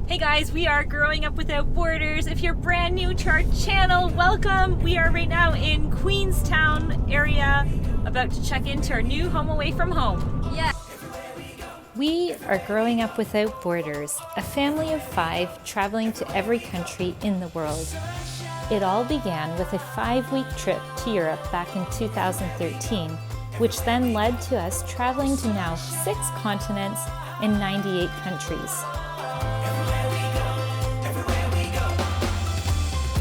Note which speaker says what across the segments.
Speaker 1: Hey guys, we are Growing Up Without Borders. If you're brand new to our channel, welcome. We are right now in Queenstown area, about to check into our new home away from home.
Speaker 2: Yeah.
Speaker 3: We are Growing Up Without Borders, a family of 5 traveling to every country in the world. It all began with a 5-week trip to Europe back in 2013, which then led to us traveling to now 6 continents and 98 countries.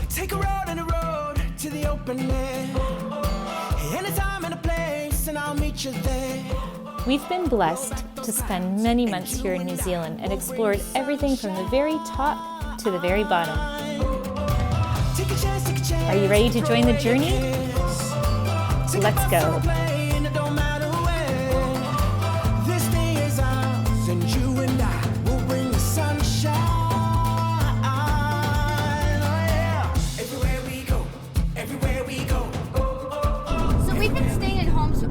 Speaker 4: Take a road and a road to the open air. Anytime and a place, and I'll meet you there.
Speaker 3: We've been blessed to spend many months here in New Zealand and explored everything from the very top to the very bottom. Are you ready to join the journey? Let's go.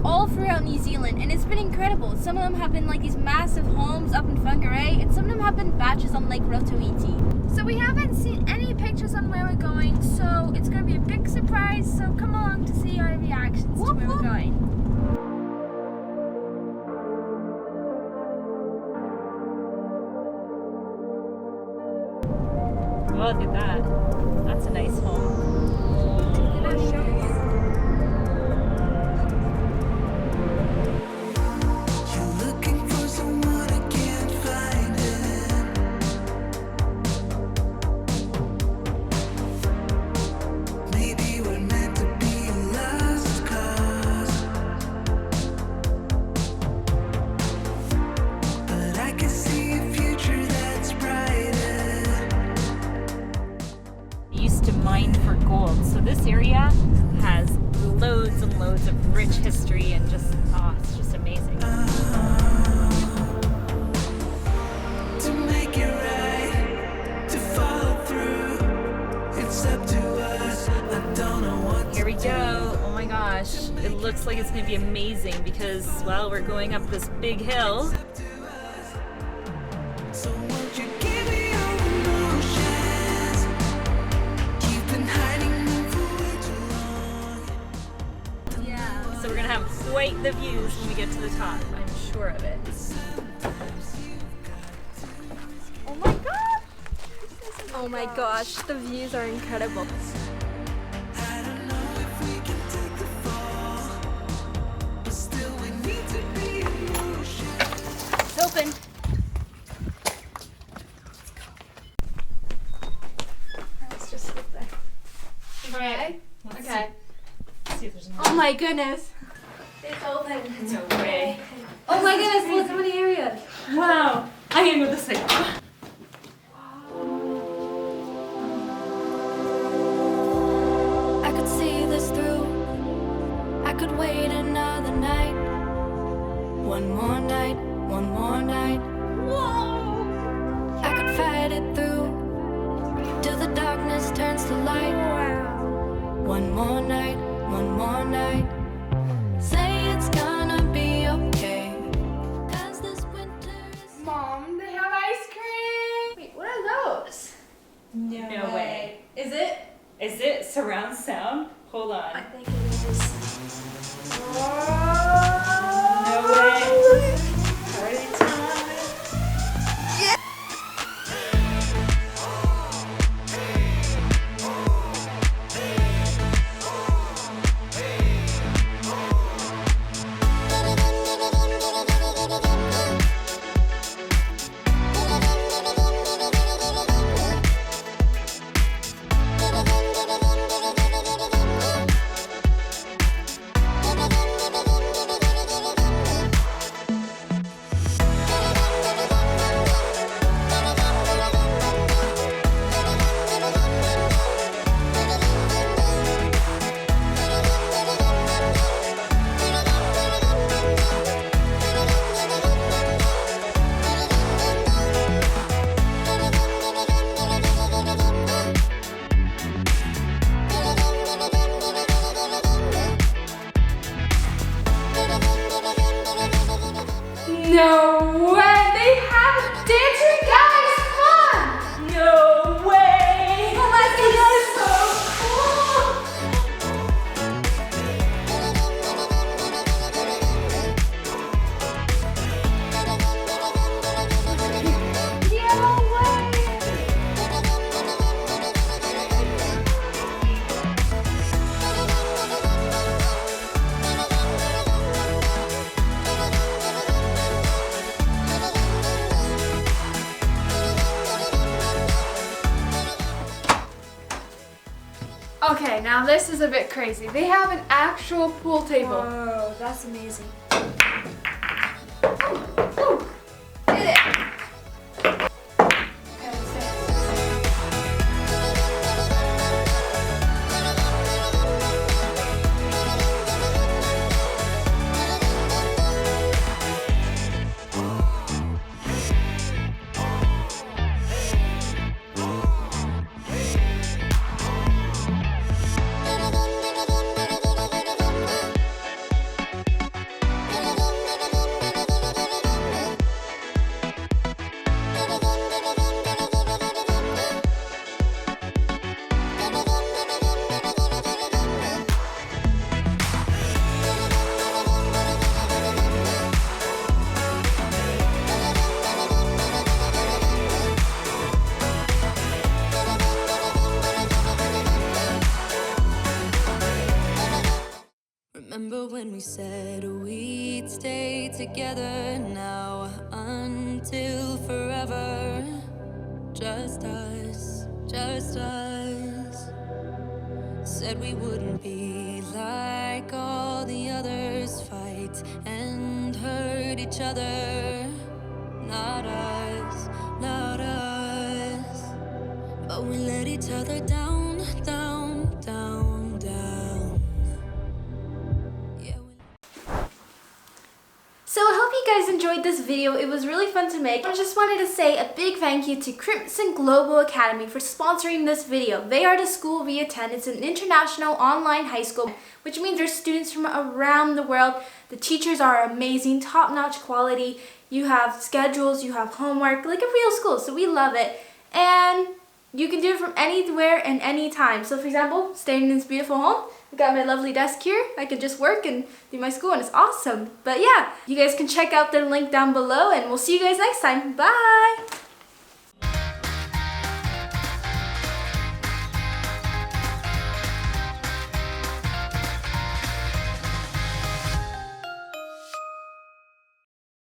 Speaker 2: All throughout New Zealand, and it's been incredible. Some of them have been like these massive homes up in Whangarei, and some of them have been batches on Lake Rotoiti. So we haven't seen any pictures on where we're going, so it's going to be a big surprise, so come along to see our reactions to where we're going.
Speaker 1: Oh, look at that. That's a nice home. To mine for gold. So this area has loads and loads of rich history and just, it's just amazing.
Speaker 4: To make it right, to follow through, it's up to us. I don't know what.
Speaker 1: Here we go. Oh my gosh. It looks like it's going to be amazing because, well, we're going up this big hill.
Speaker 4: So won't you give me your emotions? You've been hiding them for way too long.
Speaker 2: Yeah.
Speaker 1: So we're going to have quite the views when we get to the top. I'm sure of it.
Speaker 2: Oh my god! Oh my gosh, the views are incredible.
Speaker 4: I don't know if we can take the fall, but still we need to be emotions.
Speaker 2: It's open. Let's just sit there. Okay. Okay.
Speaker 1: See if there's
Speaker 2: Oh my goodness. It's open.
Speaker 1: no way.
Speaker 2: Oh my goodness, look how many areas.
Speaker 1: Wow. I'm going to go this way.
Speaker 5: I could see this through. I could wait another night. One more night, one more night. Whoa! I could fight it through till the darkness turns to light. One more night, one more night. Say it's gonna be okay. 'Cause this winter is.
Speaker 2: Mom, they have ice cream. Wait, what are those?
Speaker 1: No way.
Speaker 2: Is it?
Speaker 1: Is it surround sound? Hold on.
Speaker 2: I think it is.
Speaker 1: No way. Party time.
Speaker 6: Okay, now this is a bit crazy. They have an actual pool table.
Speaker 2: Whoa, that's amazing.
Speaker 6: Get it!
Speaker 5: Remember when we said we'd stay together now until forever? Just us, just us. Said we wouldn't be like all the others, fight and hurt each other. Not us, not us. But we let each other down, down, down, down. Yeah,
Speaker 2: So I hope you guys enjoyed this video. It was really fun to make. I just wanted to say a big thank you to Crimson Global Academy for sponsoring this video. They are the school we attend. It's an international online high school, which means there's students from around the world. The teachers are amazing, top-notch quality. You have schedules, you have homework, like a real school, so we love it. And you can do it from anywhere and anytime. So for example, staying in this beautiful home, I've got my lovely desk here. I can just work and do my school and it's awesome. But yeah, you guys can check out the link down below and we'll see you guys next time. Bye!